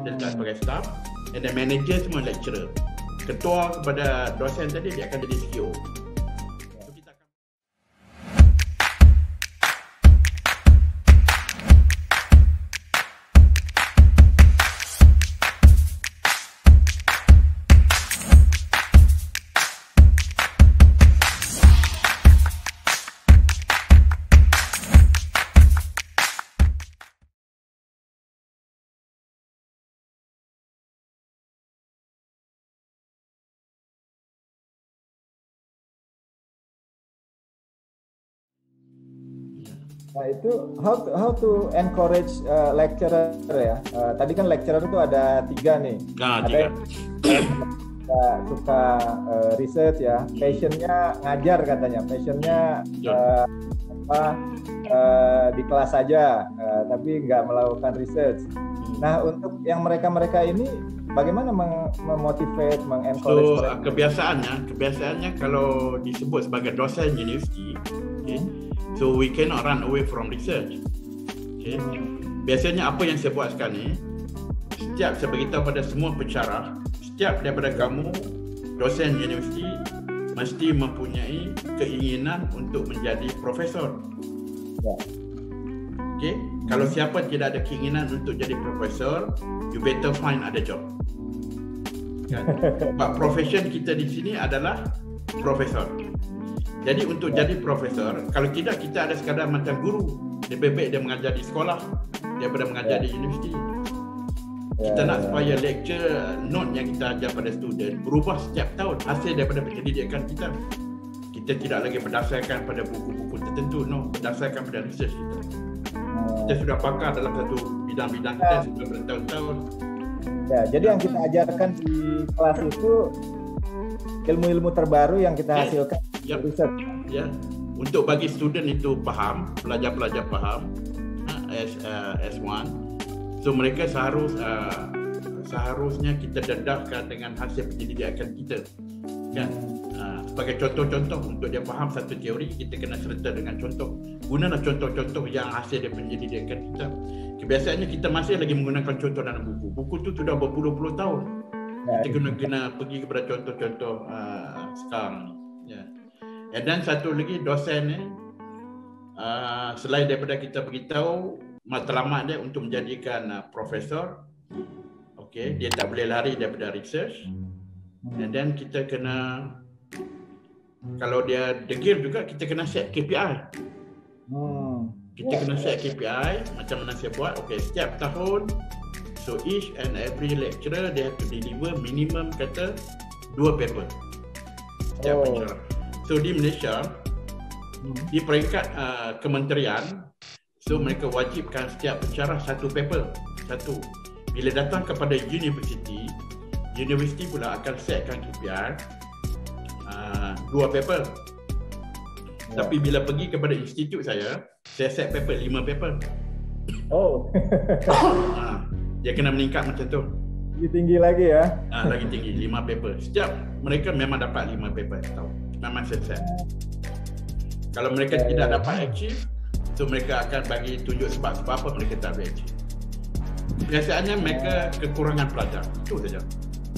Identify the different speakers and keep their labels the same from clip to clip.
Speaker 1: dia letak sebagai staff, and then manager semua lecturer. Ketua kepada dosen tadi dia akan jadi CEO.
Speaker 2: Nah itu how to encourage lecturer ya. Tadi kan lecturer itu ada 3 nih. Ada yang suka research ya. Passionnya ngajar katanya. Passionnya di kelas saja, tapi nggak melakukan research. Nah untuk yang mereka ini bagaimana memotivate, mengencourage?
Speaker 1: So kebiasaannya kalau disebut sebagai dosen universiti, okay, so we cannot run away from research. Okay. Biasanya apa yang saya buat sekarang ni, setiap saya beritahu pada semua pensyarah, setiap daripada kamu dosen universiti mesti mempunyai keinginan untuk menjadi profesor. Okay. Kalau siapa tidak ada keinginan untuk jadi profesor, you better find other job. Kan? Sebab profession kita di sini adalah profesor. Jadi untuk jadi profesor, kalau tidak kita ada sekadar macam guru, lebih baik dia mengajar di sekolah daripada mengajar di universiti. Kita nak supaya lecture note yang kita ajar pada student berubah setiap tahun hasil daripada pendidikan kita. Kita tidak lagi berdasarkan pada buku-buku tertentu, berdasarkan pada research kita. Kita sudah pakar dalam satu bidang-bidang kita sudah bertahun-tahun.
Speaker 2: Ya, jadi yang kita ajarkan di kelas itu ilmu-ilmu terbaru yang kita hasilkan research.
Speaker 1: Ya, untuk bagi student itu faham, pelajar-pelajar faham, S1. So mereka seharusnya kita dedahkan dengan hasil penyelidikan kita, kan? Sebagai contoh-contoh untuk dia faham satu teori, kita kena serta dengan contoh. Gunalah contoh-contoh yang hasil dari penyelidikan kita. Kebiasaannya kita masih lagi menggunakan contoh dalam buku. Buku tu sudah berpuluh-puluh tahun. Kita kena pergi kepada contoh-contoh sekarang. Ya. Dan satu lagi dosen ni, selain daripada kita beritahu matlamat dia untuk menjadikan profesor, okay, dia tak boleh lari daripada research. Dan kita kena, kalau dia degil juga, kita kena set KPI. Kita kena set KPI macam mana saya buat. Okay, setiap tahun, so each and every lecturer they have to deliver minimum kata 2 paper setiap pensyarah. So di Malaysia, di peringkat kementerian, so mereka wajibkan setiap pensyarah 1 paper. Bila datang kepada universiti pula akan setkan KPI 2 paper. Tapi bila pergi kepada institut saya set paper 5 paper. Dia kena meningkat macam tu.
Speaker 2: Lebih tinggi lagi ya?
Speaker 1: Lagi tinggi, 5 paper. Setiap mereka memang dapat 5 paper setahun. Memang set. Kalau mereka tidak dapat achieve, so mereka akan bagi tunjuk sebab apa mereka tak boleh achieve. Biasanya mereka kekurangan pelajar, itu saja.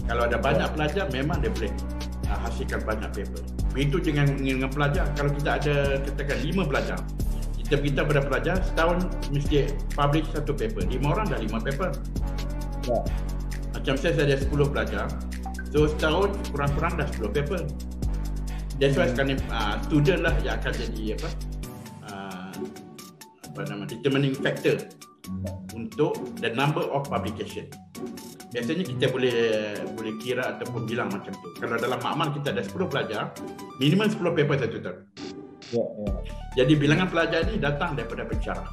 Speaker 1: Kalau ada banyak pelajar, memang dia boleh hasilkan banyak paper. Begitu dengan pelajar. Kalau kita ada katakan 5 pelajar, kita beritahu pada pelajar setahun mesti publish 1 paper. 5 orang dah 5 paper. Macam saya ada 10 pelajar, so setahun kurang-kurang dah 10 paper. That's why sekarang student lah yang akan jadi determining factor untuk the number of publication. Biasanya kita boleh kira ataupun bilang macam tu. Kalau dalam makmal kita ada 10 pelajar, minimum 10 paper satu tahun. Jadi bilangan pelajar ni datang daripada pensyarah.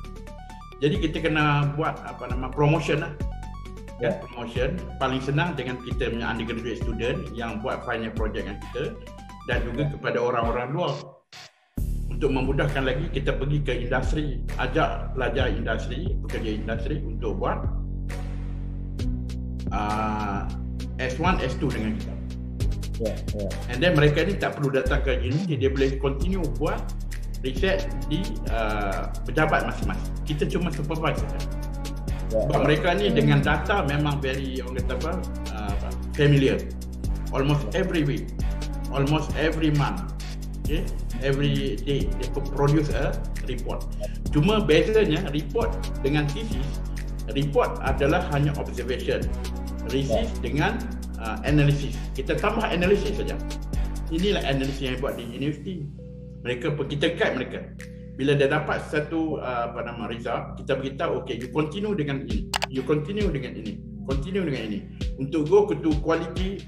Speaker 1: Jadi kita kena buat promotion lah. Promotion paling senang dengan kita punya undergraduate student yang buat final project dengan kita, dan juga kepada orang-orang luar. Untuk memudahkan lagi, kita pergi ke industri, ajak pelajar industri, pekerja industri untuk buat S1, S2 dengan kita. And then mereka ni tak perlu datang ke universiti, dia boleh continue buat research di pejabat masing-masing. Kita cuma supervise saja. Sebab mereka ni dengan data memang very, orang kata apa, familiar. Almost every week, almost every month, okay, every day they produce a report. Cuma bezanya report dengan thesis, report adalah hanya observation, thesis dengan analysis. Kita tambah analysis saja. Inilah analisis yang buat di universiti. Mereka, kita guide mereka. Bila dia dapat satu result, kita beritahu, okay, you continue dengan ini, you continue dengan ini, continue dengan ini. Untuk go to quality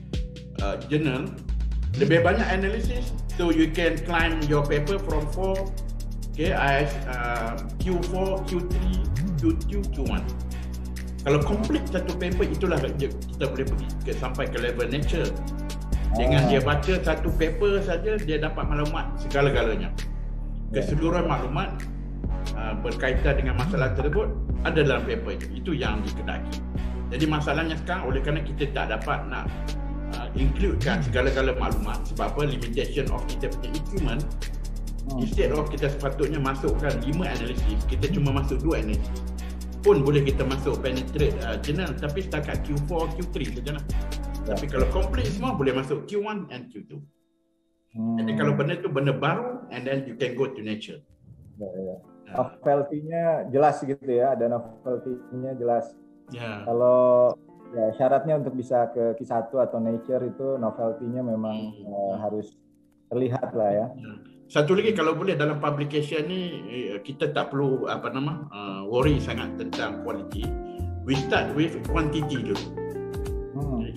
Speaker 1: journal, lebih banyak analisis, so you can climb your paper from 4, okay, Q4, Q3, Q2, Q1. Kalau complete satu paper, itulah kita boleh pergi sampai ke level Nature. Dengan dia baca satu paper saja, dia dapat maklumat segala-galanya. Keseluruhan maklumat berkaitan dengan masalah tersebut ada dalam paper itu. Itu yang dikedaki. Jadi masalahnya sekarang, oleh kerana kita tak dapat nak includekan segala-gala maklumat, sebab apa, limitation of kita punya equipment. Instead of kita sepatutnya masukkan 5 analisis, kita cuma masuk 2 analisis. Pun boleh kita masuk penetrate journal, tapi setakat Q4, Q3 sajalah. Tapi kalau complete semua, boleh masuk Q1 and Q2. Jadi kalau benda tu benda baru, and then you can go to Nature.
Speaker 2: Novelty-nya jelas gitu ya, ada novelty-nya jelas. Kalau ya, syaratnya untuk bisa ke Q1 atau Nature itu novelty-nya memang harus terlihat lah ya.
Speaker 1: Satu lagi, kalau boleh dalam publication ni kita tak perlu worry sangat tentang quality. We start with quantity dulu.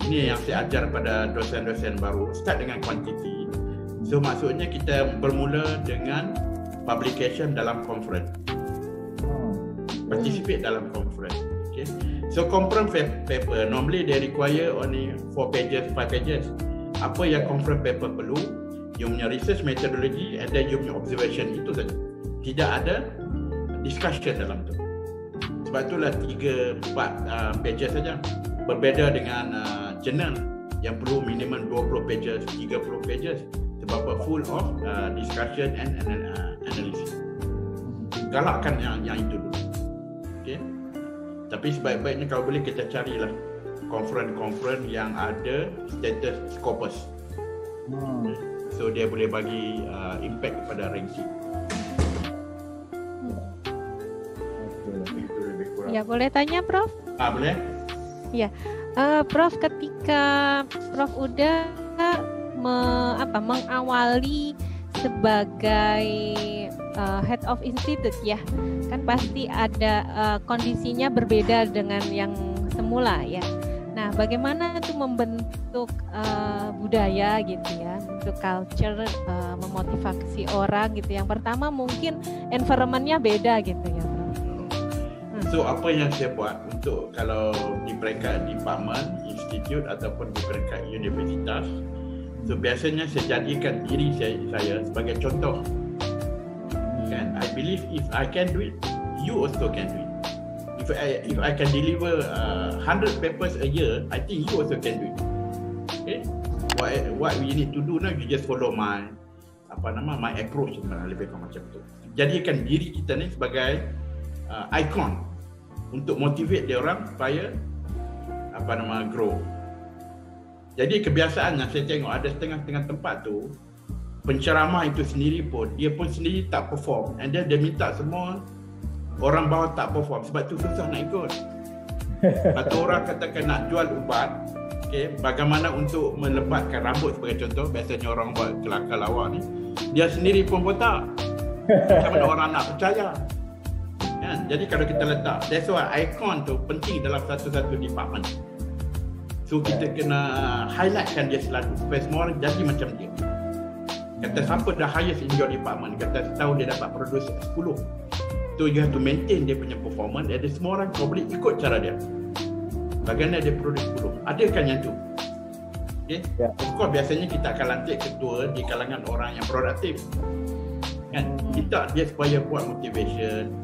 Speaker 1: Ini yang saya ajar pada dosen-dosen baru, start dengan quantity. So maksudnya kita bermula dengan publication dalam conference. Participate dalam conference. Okay. So conference paper normally they require only 4 pages, 5 pages. Apa yang conference paper perlu? You punya research methodology and then you punya observation, itu saja. Tidak ada discussion dalam tu. Sebab itulah 3-4 pages saja. Berbeza dengan journal yang perlu minimum 20 pages, 30 pages. Sebab full of discussion and analysis. Galakkan yang itu dulu. Okay? Tapi sebaik-baiknya kalau boleh kita carilah conference yang ada status Scopus. So dia boleh bagi impact kepada ranking.
Speaker 3: Ya, boleh tanya Prof?
Speaker 1: Boleh.
Speaker 3: Ya, Prof, ketika Prof udah mengawali sebagai head of institute ya, kan pasti ada kondisinya berbeda dengan yang semula ya. Nah, bagaimana itu membentuk budaya gitu ya, untuk culture, memotivasi orang gitu. Yang pertama mungkin environment-nya beda gitu ya, Prof.
Speaker 1: So apa yang saya buat untuk kalau di peringkat department, institute ataupun di peringkat universitas, so biasanya saya jadikan diri saya sebagai contoh. Kan, I believe if I can do it, you also can do it. If I can deliver 100 papers a year, I think you also can do it. Okay? What we need to do now, you just follow my approach, lebih kurang macam tu. Jadikan diri kita ni sebagai icon untuk motivate dia orang supaya grow. Jadi kebiasaan yang saya tengok ada setengah-setengah tempat tu, penceramah itu sendiri pun, dia pun sendiri tak perform, and then dia minta semua orang bawah tak perform, sebab tu susah nak ikut. Satu orang katakan nak jual ubat, okay, bagaimana untuk melebatkan rambut sebagai contoh, biasanya orang buat kelakar lawak ni, dia sendiri pun botak. Macam mana orang nak percaya? Kan? Jadi kalau kita letak, that's why icon tu penting dalam satu-satu department. So kita kena highlightkan dia selalu supaya semua orang jadi macam dia. Kata siapa dah highest in your department, kata setahun dia dapat produce 10. So you have to maintain dia punya performance, dan semua orang kau boleh ikut cara dia. Bagaimana dia produce 10. Adakan yang tu. Okay? Of course biasanya kita akan lantik ketua di kalangan orang yang produktif. Kan? Kita dia supaya buat motivation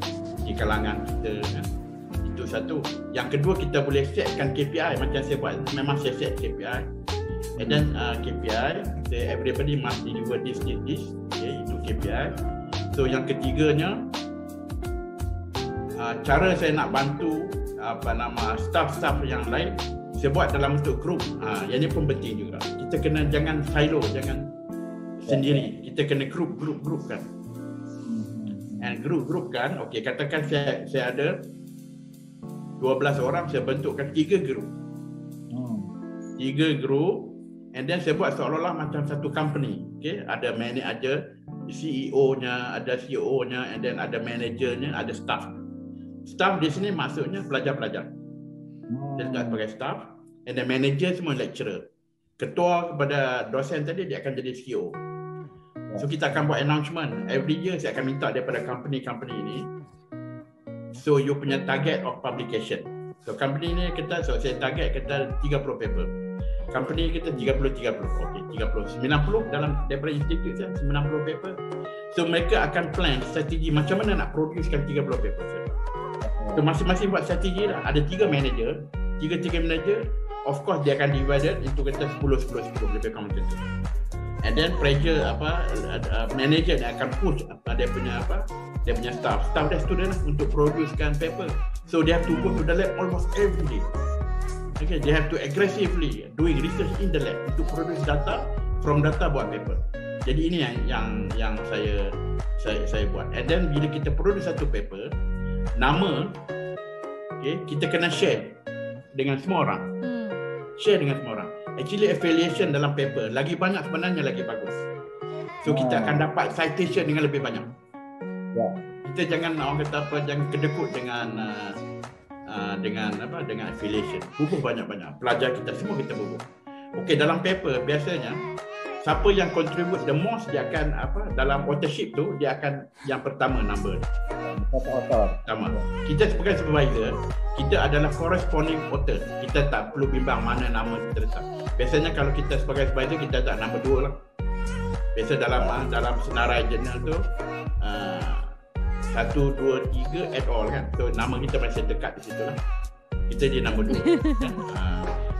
Speaker 1: di kalangan kita, kan? Itu satu. Yang kedua, kita boleh setkan KPI macam saya buat. Memang saya set KPI. And then KPI, everybody must deliver this. Okay, itu KPI. So yang ketiganya, cara saya nak bantu staff-staff yang lain saya buat dalam bentuk grup. Yang ni pun penting juga. Kita kena jangan silo, jangan sendiri. Kita kena grup kan. And grup kan. Okey, katakan saya ada 12 orang, saya bentukkan 3 grup. 3 grup, and then saya buat seolah-olah macam satu company. Okey, ada manager, CEO-nya, ada CEO-nya, and then ada manager-nya, ada staff. Staff di sini maksudnya pelajar-pelajar. Saya letak sebagai staff, and then manager semua lecturer. Ketua kepada dosen tadi dia akan jadi CEO. So kita akan buat announcement every year. Saya akan minta daripada company ini, so you punya target of publication. So company ni saya target kita 30 paper. Company kita 30. Okey, 30. 90 dalam daripada institute saya 90 paper. So mereka akan plan strategi macam mana nak producekan 30 paper. So masing-masing buat strategi lah. Ada 3 manager, 3 manager. Of course dia akan divided into kita 10 lebih kurang macam tu. And then pressure manager dia akan push dia punya staff dia student lah, untuk producekan paper. So they have to go to the lab almost every day. Okay, they have to aggressively doing research in the lab untuk produce data, from data buat paper. Jadi ini yang saya buat. And then bila kita produce satu paper, nama kita kena share dengan semua orang. Share dengan semua orang. Actually affiliation dalam paper lagi banyak sebenarnya lagi bagus. So kita akan dapat citation dengan lebih banyak. Kita jangan jangan kedekut dengan affiliation. Bubuh banyak-banyak. Pelajar kita semua kita bubuh. Okey, dalam paper biasanya siapa yang contribute the most dia akan dalam authorship tu dia akan yang pertama number. Pertama. Kita sebagai supervisor, kita adalah corresponding author. Kita tak perlu bimbang mana nama kita letak. Biasanya kalau kita sebagai supervisor kita letak number 2 lah. Biasa dalam senarai jurnal tu 1, 2, 3 at all kan. So nama kita masih dekat di situ lah. Kita di number 2 kan?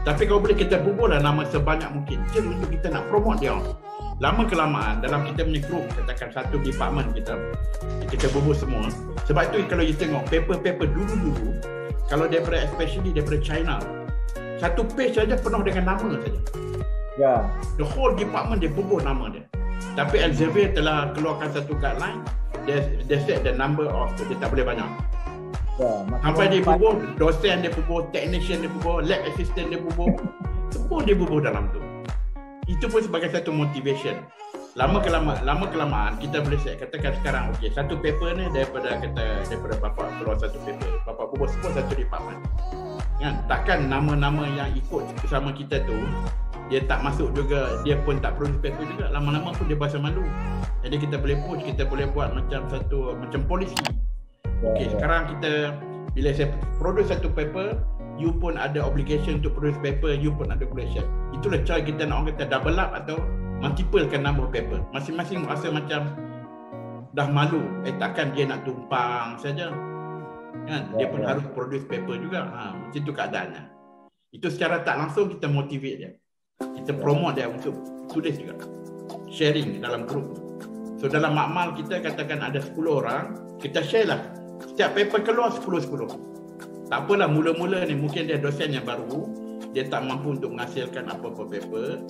Speaker 1: Tapi kalau boleh kita bubuh lah nama sebanyak mungkin just untuk kita nak promote dia. Lama kelamaan dalam kita punya group, katakan satu department kita bubuh semua. Sebab itu kalau you tengok paper-paper dulu-dulu, kalau especially daripada China, satu page saja penuh dengan nama saja. The whole department dia bubuh nama dia. Tapi Elsevier telah keluarkan satu guideline, they set the number of, dia tak boleh banyak. Sampai dia bubuh, dosen dia bubuh, technician dia bubuh, lab assistant dia bubuh, semua dia bubuh dalam tu. Itu pun sebagai satu motivation. Lama kelamaan kita boleh katakan sekarang satu paper ni daripada bapak keluar satu paper, bapak bubuh semua satu department. Kan takkan nama-nama yang ikut bersama kita tu dia tak masuk juga, dia pun tak produce paper juga, lama-lama pun dia berasa malu. Jadi kita boleh push, kita boleh buat macam polisi. Okey, sekarang kita bila saya produce satu paper, you pun ada obligation untuk produce paper, you pun ada obligation. Itulah cara kita nak orang kata double up atau multiplekan number paper. Masing-masing rasa macam dah malu, takkan dia nak tumpang saja. Kan? Dia pun harus produce paper juga. Macam itu keadaannya. Itu secara tak langsung kita motivate dia. Kita promote dia untuk tulis juga. Sharing dalam group. So dalam makmal kita katakan ada 10 orang, kita share lah. Setiap paper keluar 10. Tak apalah mula-mula ni mungkin dia dosen yang baru, dia tak mampu untuk menghasilkan apa-apa paper,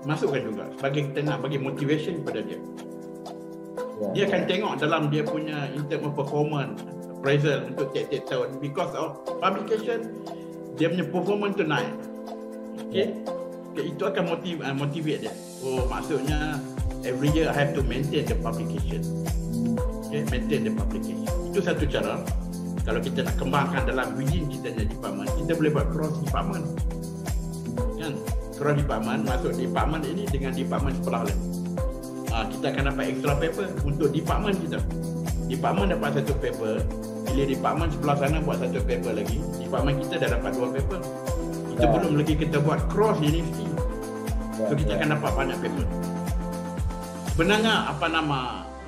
Speaker 1: masukkan juga sebagai kita nak bagi motivation kepada dia. Dia akan tengok dalam dia punya in term of performance appraisal untuk tiap-tiap tahun, because of publication dia punya performance tu naik. Itu akan motivate dia. Maksudnya every year I have to maintain the publication. Maintain the publication. Itu satu cara. Kalau kita nak kembangkan dalam within kita punya department, kita boleh buat cross department. Kan? Cross department, masuk department ini dengan department sebelah lain. Kita akan dapat extra paper untuk department kita. Department dapat satu paper, bila department sebelah sana buat satu paper lagi, department kita dah dapat 2 paper. Itu belum lagi kita buat cross university. So kita akan dapat banyak paper. Sebenarnya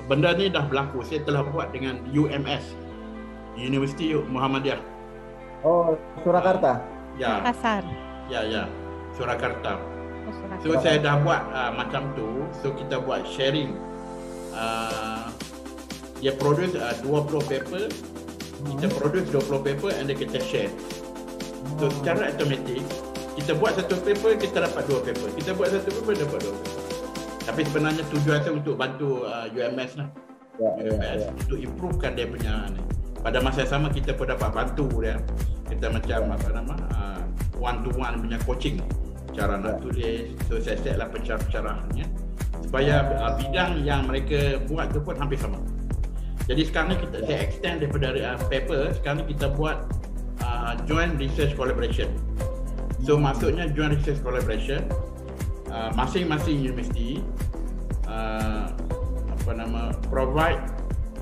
Speaker 1: benda ni dah berlaku. Saya telah buat dengan UMS, Universiti Muhammadiyah.
Speaker 2: Surakarta.
Speaker 3: Makassar.
Speaker 1: Ya, Surakarta. So saya dah buat macam tu. So kita buat sharing. Dia produce 20 paper Kita produce 20 paper and then kita share. So secara automatik, kita buat satu paper, kita dapat 2 paper. Kita buat satu paper, dapat 2 paper. Tapi sebenarnya tujuan saya untuk bantu UMS lah. UMS untuk improvekan dia punya ni. Pada masa yang sama kita pun dapat bantu dia. Kita macam one to one punya coaching, cara nak tulis. So saya set lah pencerah-pencerahannya supaya bidang yang mereka buat tu pun hampir sama. Jadi sekarang ni saya extend daripada paper, sekarang ni kita buat joint research collaboration. So maksudnya joint research collaboration, masing-masing universiti provide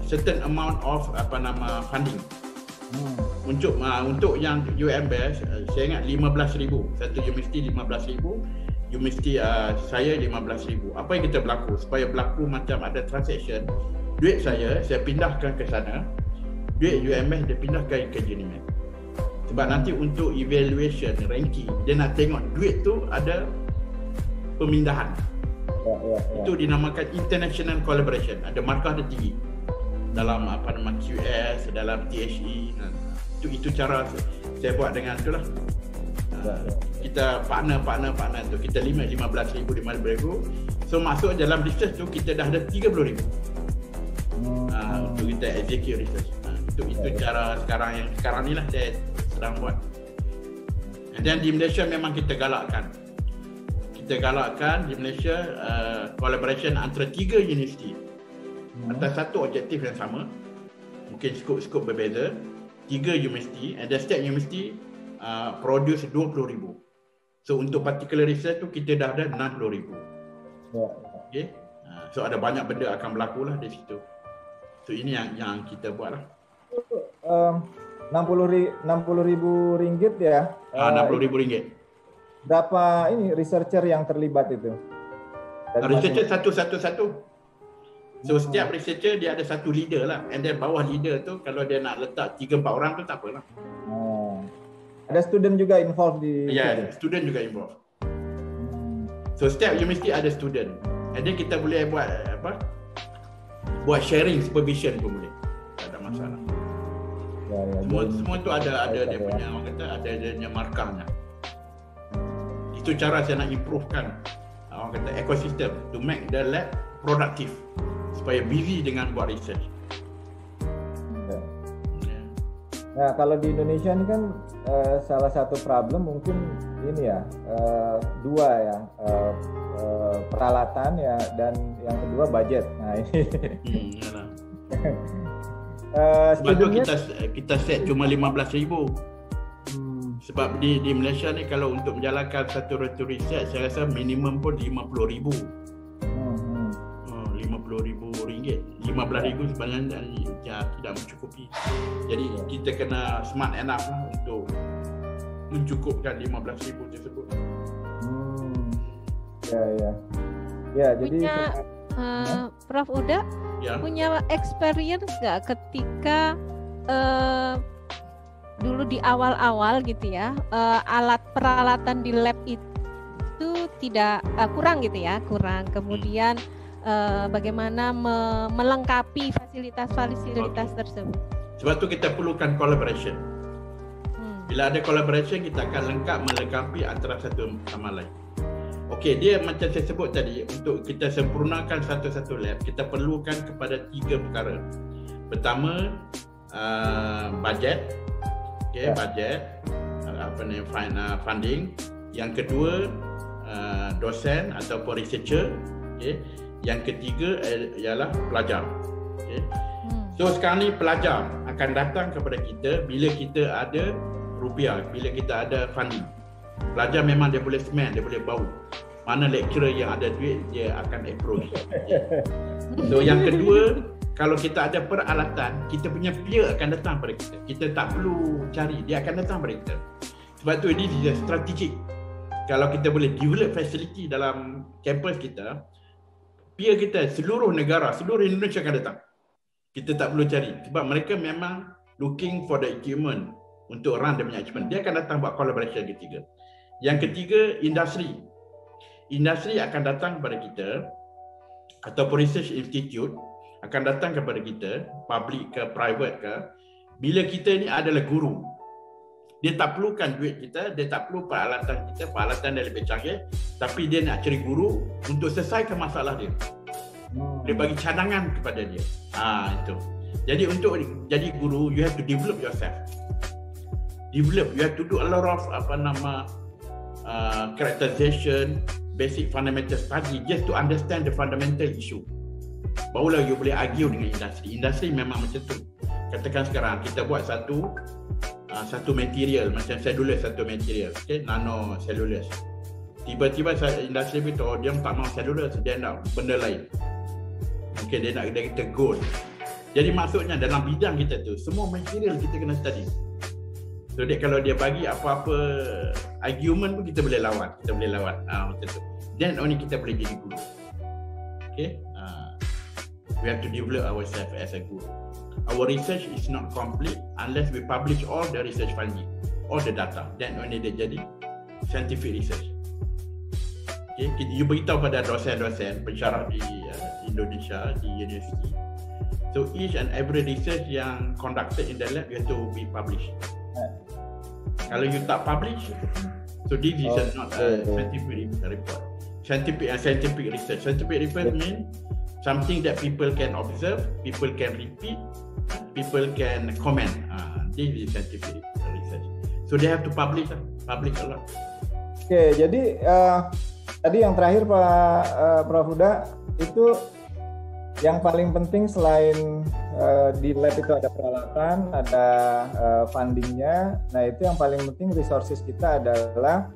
Speaker 1: certain amount of funding. Untuk yang UMS, saya ingat 15,000. Satu universiti 15,000, universiti saya 15,000. Apa yang kita berlaku supaya berlaku macam ada transaction, duit saya pindahkan ke sana, duit UMS dia pindahkan ke UNIMED. Sebab nanti untuk evaluation, ranking, dia nak tengok duit tu ada pemindahan. Itu dinamakan international collaboration. Ada markah dia tinggi dalam QS, dalam THE. Itu cara saya buat dengan itulah. Kita partner tu, kita 15,000, 15,000. So masuk dalam research tu kita dah ada 30,000 untuk kita execute research. Itu cara sekarang ni lah saya sedang buat. Dan di Malaysia memang kita galakkan di Malaysia collaboration antara 3 universiti atas satu objektif yang sama, mungkin skop berbeza, 3 universiti, and then setiap universiti produce 20,000. So untuk particular research tu kita dah ada 60,000. Okay? So ada banyak benda akan berlaku lah di situ. So ini yang kita buat lah.
Speaker 2: 60,000 ringgit ya?
Speaker 1: 60,000 ringgit.
Speaker 2: Berapa ini researcher yang terlibat itu?
Speaker 1: Researcher satu. So setiap researcher dia ada satu leader lah, and then bawah leader tu kalau dia nak letak 3-4 orang tu tak apalah.
Speaker 2: Ada student juga involved di
Speaker 1: student juga involved. So setiap universiti ada student, and then kita boleh buat sharing supervision pun boleh, tak ada masalah. Semua tu ada dia punya, orang kata ada dia punya markahnya. Itu cara saya nak improvekan orang kata ekosistem to make the lab productive, supaya busy dengan buat research.
Speaker 2: Nah, kalau di Indonesia ini kan salah satu problem mungkin ini ya, dua ya, peralatan ya, dan yang kedua budget. Nah ini.
Speaker 1: Sebab tu kita set cuma 15,000. Sebab di Malaysia ni kalau untuk menjalankan satu research saya rasa minimum pun 50,000. 50,000 ringgit. 15,000 sebenarnya tidak mencukupi. Jadi kita kena smart enough lah untuk mencukupkan 15,000 tersebut.
Speaker 2: Jadi
Speaker 3: Prof Uda punya experience nggak ketika dulu di awal-awal gitu ya, alat peralatan di lab itu tidak kurang gitu ya, kemudian bagaimana melengkapi fasilitas tersebut.
Speaker 1: Sebab tu kita perlukan collaboration. Bila ada collaboration, kita akan melengkapi antara satu sama lain. Okey, dia macam saya sebut tadi, untuk kita sempurnakan satu-satu lab, kita perlukan kepada 3 perkara. Pertama, budget. Budget, funding. Yang kedua, dosen ataupun researcher. Yang ketiga ialah pelajar. So sekarang ni pelajar akan datang kepada kita bila kita ada rupiah, bila kita ada funding. Pelajar memang dia boleh smell, dia boleh bau mana lecturer yang ada duit, dia akan approach. So yang kedua, kalau kita ada peralatan, kita punya peer akan datang pada kita. Kita tak perlu cari, dia akan datang pada kita. Sebab tu ini dia strategik. Kalau kita boleh develop facility dalam kampus kita, peer kita seluruh negara, seluruh Indonesia akan datang. Kita tak perlu cari. Sebab mereka memang looking for the equipment untuk run dia punya achievement. Dia akan datang buat collaboration ketiga. Yang ketiga, industri. Industri akan datang kepada kita, ataupun research institute akan datang kepada kita, public ke private ke, Bila kita ni adalah guru, dia tak perlukan duit kita, dia tak perlu peralatan kita, peralatan dia lebih canggih, tapi dia nak cari guru untuk selesaikan masalah dia. Dia bagi cadangan kepada dia. Itu. Jadi untuk jadi guru, you have to develop yourself. You have to do a lot of characterization, basic fundamental study just to understand the fundamental issue. Barulah you boleh argue dengan industri. Industri memang macam tu. Katakan sekarang kita buat satu material, macam cellulose satu material, nano cellulose. Tiba-tiba industri beritahu dia tak mau cellulose, dia nak benda lain. Dia nak kita gold. Jadi maksudnya dalam bidang kita tu, semua material kita kena study. So kalau dia bagi apa-apa argument pun kita boleh lawan. Macam tu. Then only kita boleh jadi guru. We have to develop ourselves as a guru. Our research is not complete unless we publish all the research finding, all the data. Then only dia jadi scientific research. You beritahu pada dosen-dosen pensyarah di Indonesia, di universiti. So each and every research yang conducted in the lab you have to be published. Kalau you tak publish, so this is not a scientific report. Scientific research. Scientific research means something that people can observe, people can repeat, people can comment. This is scientific research. So they have to publish a lot.
Speaker 2: Oke, jadi tadi yang terakhir Pak Prof Huda itu yang paling penting selain di lab itu ada peralatan, ada fundingnya. Nah itu yang paling penting resources kita adalah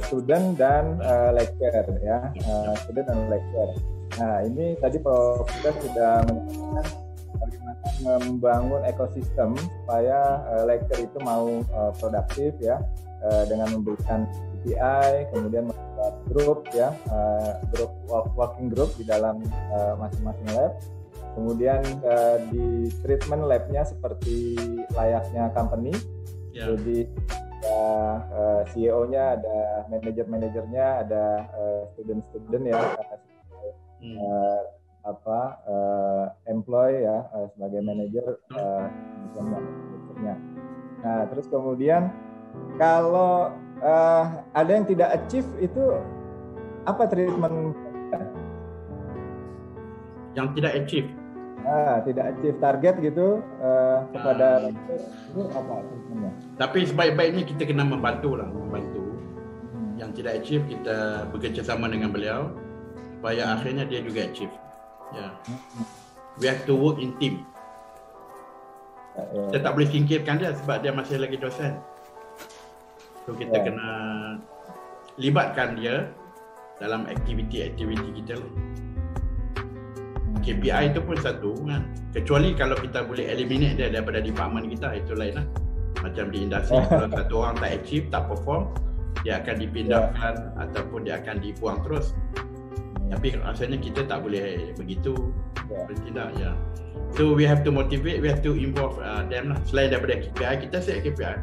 Speaker 2: student dan lecturer ya, student dan lecturer. Nah ini tadi Prof Huda sudah menjelaskan bagaimana membangun ekosistem supaya lecturer itu mau produktif ya, dengan memberikan KPI, kemudian membuat grup ya, working group di dalam masing-masing lab. Kemudian di treatment labnya seperti layaknya company. Jadi CEO-nya, ada manajer-manajernya, ada student-student ya, employee ya sebagai manajer, manajernya. Nah terus kemudian kalau ada yang tidak achieve itu apa treatment?
Speaker 1: Yang tidak achieve?
Speaker 2: Tidak achieve target gitu kepada itu apa treatmentnya? Tapi
Speaker 1: sebaik-baiknya kita kena membantu. Yang tidak achieve kita bekerjasama dengan beliau supaya akhirnya dia juga achieve. We have to work in team. Kita tak boleh singkirkan dia sebab dia masih lagi dosen. So kita kena libatkan dia dalam aktiviti-aktiviti kita. KPI itu pun satu kan. Kecuali kalau kita boleh eliminate dia daripada department kita, itu lain lah. Macam di industri, kalau satu orang tak achieve, tak perform, dia akan dipindahkan ataupun dia akan dibuang terus. Tapi rasanya kita tak boleh begitu. Tidak ya. So we have to motivate, we have to involve them lah. Selain daripada KPI, kita set KPI.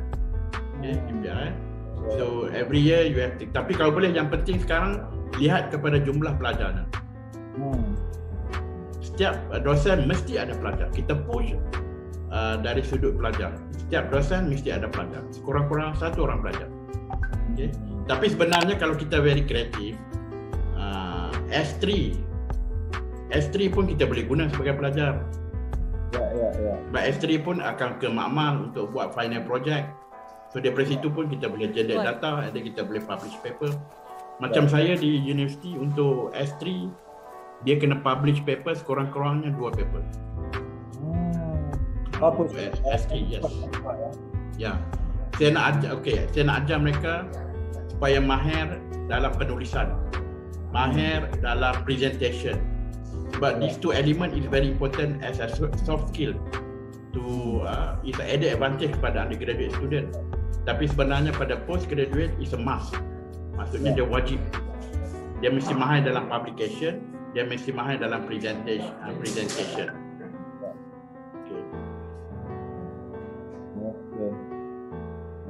Speaker 1: KPI. So every year you have to. Tapi kalau boleh yang penting sekarang lihat kepada jumlah pelajarnya. Setiap dosen mesti ada pelajar. Kita push dari sudut pelajar. Setiap dosen mesti ada pelajar. Sekurang-kurang satu orang pelajar. Tapi sebenarnya kalau kita very kreatif, S3 pun kita boleh guna sebagai pelajar. Sebab S3 pun akan ke makmal untuk buat final project. So daripada situ pun kita boleh generate data, dan kita boleh publish paper. Macam saya di universiti untuk S3, dia kena publish paper sekurang-kurangnya 2 paper. S3, yes. Saya nak ajar mereka supaya mahir dalam penulisan, mahir dalam presentation. Sebab these two element is very important as a soft skill to is an added advantage kepada undergraduate student. Tapi sebenarnya pada postgraduate is a must. Maksudnya dia wajib. Dia mesti mahir dalam publication, dia mesti mahir dalam presentation.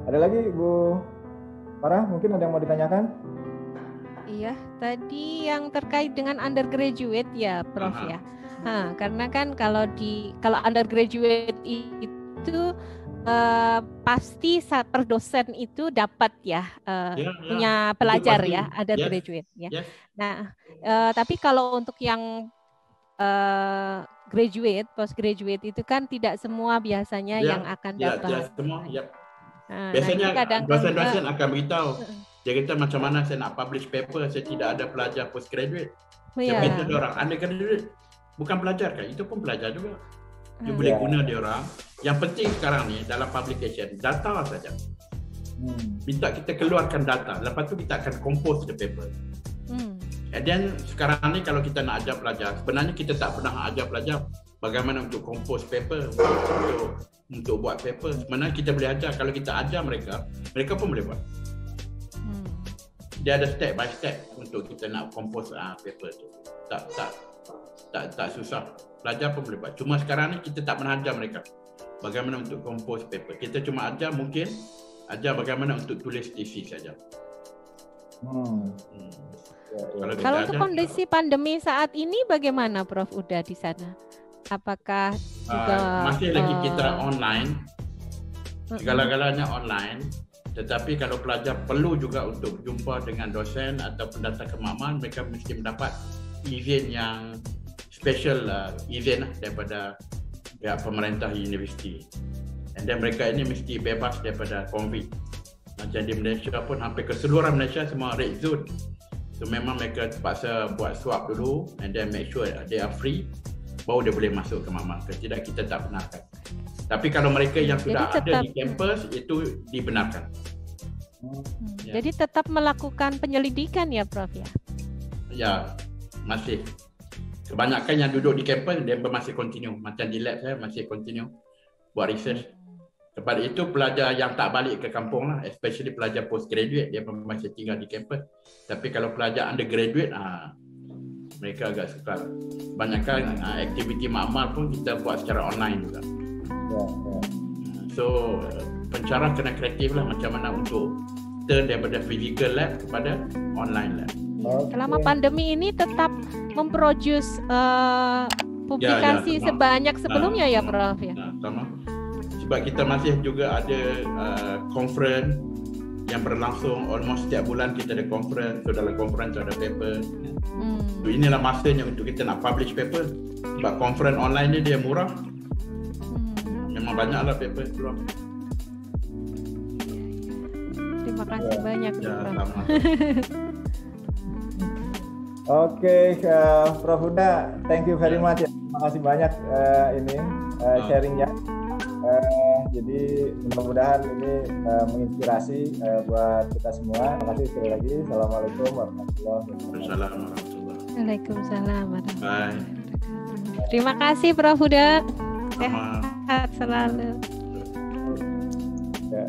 Speaker 2: Ada lagi Bu Farah, mungkin ada yang mau ditanyakan?
Speaker 3: Iya, tadi yang terkait dengan undergraduate ya, Prof ya. Karena kan kalau undergraduate itu itu pasti per dosen itu dapat ya, punya pelajar ya, ada graduate ya. Nah, tapi kalau untuk yang graduate, postgraduate itu kan tidak semua biasanya yang akan dapat.
Speaker 1: Tidak semua. Biasanya dosen-dosen akan beritahu. Dia kata macam mana saya nak publish paper, saya tidak ada pelajar postgraduate. Saya beritahu orang undergraduate bukan pelajar kan, itu pun pelajar juga. Dia boleh guna dia orang. Yang penting sekarang ni dalam publication data saja. Minta kita keluarkan data, lepas tu kita akan compose the paper. And then sekarang ni kalau kita nak ajar pelajar, sebenarnya kita tak pernah ajar pelajar bagaimana untuk compose paper, untuk buat paper. Sebenarnya kita boleh ajar, kalau kita ajar mereka, mereka pun boleh buat. Dia ada step by step untuk kita nak compose paper tu. Tak susah. Pelajar pun boleh buat. Cuma sekarang ni kita tak pernah ajar mereka bagaimana untuk compose paper. Kita cuma ajar bagaimana untuk tulis thesis saja.
Speaker 3: Kalau untuk kondisi pandemi saat ini bagaimana Prof Uda di sana? Apakah juga
Speaker 1: masih lagi kita online, segala-galanya online. Tetapi kalau pelajar perlu juga untuk jumpa dengan dosen atau pendata kemakmuran, mereka mesti mendapat izin yang special, izin daripada pihak pemerintah universiti. And then mereka ini mesti bebas daripada COVID. Macam di Malaysia pun hampir keseluruhan Malaysia semua red zone. So memang mereka terpaksa buat swab dulu and then make sure they are free, baru dia boleh masuk ke makmal. Kalau tidak, kita tak benarkan. Tapi kalau mereka yang sudah ada di kampus, itu dibenarkan.
Speaker 3: Jadi tetap melakukan penyelidikan ya Prof ya?
Speaker 1: Ya, masih. Kebanyakan yang duduk di kampus, dia masih continue. Macam di lab saya, masih continue buat research. Sebab itu pelajar yang tak balik ke kampung lah, especially pelajar postgraduate, dia masih tinggal di kampus. Tapi kalau pelajar undergraduate, mereka agak sukar. Kebanyakan aktiviti makmal pun kita buat secara online juga. So, pencara kena kreatif lah macam mana untuk turn daripada physical lab kepada online lab.
Speaker 3: Selama pandemi ini tetap memproduce publikasi sebanyak sebelumnya ya Prof ya?
Speaker 1: Sama. Sebab kita masih juga ada conference yang berlangsung almost setiap bulan. Kita ada conference, so dalam conference ada paper. So inilah masanya untuk kita nak publish paper. Sebab conference online ni dia murah. Memang banyaklah paper keluar.
Speaker 3: Terima kasih banyak Prof.
Speaker 2: Oke, Prof Uda, thank you very much ya. Terima kasih banyak sharingnya. Jadi mudah-mudahan ini menginspirasi buat kita semua. Terima kasih sekali lagi. Assalamualaikum warahmatullahi wabarakatuh.
Speaker 3: Waalaikumsalam warahmatullahi wabarakatuh. Terima kasih Prof Uda. Sehat selalu.
Speaker 2: Ya.